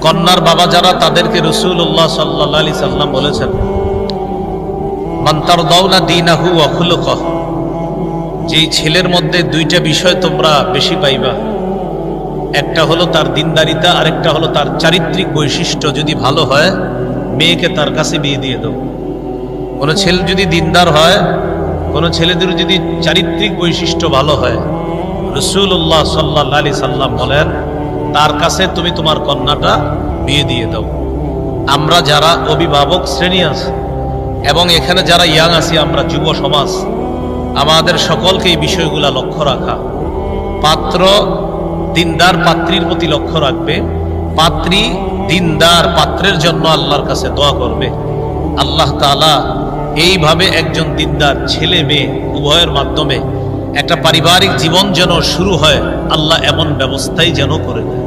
কন্যার বাবা যারা তাদেরকে রাসূলুল্লাহ সাল্লাল্লাহু আলাইহি সাল্লাম বলেছেন, মান তারদাউনা দীনাহু ওয়া খুলুকাহু, যেই ছেলের মধ্যে দুইটা বিষয় তোমরা বেশি পাইবা, একটা হলো তার দিনদারিতা, আরেকটা হলো তার চারিত্রিক বৈশিষ্ট্য যদি ভালো হয় মেয়েকে তার কাছে বিয়ে দিয়ে দাও। কোনো ছেলে যদি দিনদার হয়, কোনো ছেলেদের যদি চারিত্রিক বৈশিষ্ট্য ভালো হয়, রাসূলুল্লাহ সাল্লাল্লাহু আলাইহি সাল্লাম বলেন তার কাছে তুমি তোমার কন্যাটা বিয়ে দিয়ে দাও। আমরা যারা অভিভাবক শ্রেণী আছে এবং এখানে যারা ইয়াং আছি, আমরা যুব সমাজ, আমাদের সকলকে এই বিষয়গুলা লক্ষ্য রাখা। পাত্র দিনদার পাত্রীর প্রতি লক্ষ্য রাখবে, পাত্রী দিনদার পাত্রের জন্য আল্লাহর কাছে দোয়া করবে। আল্লাহ তাআলা এইভাবে একজন দিনদার ছেলে মেয়ে উভয়ের মাধ্যমে একটা পারিবারিক জীবন যেন শুরু হয়, আল্লাহ এমন ব্যবস্থাই যেন করে দেয়।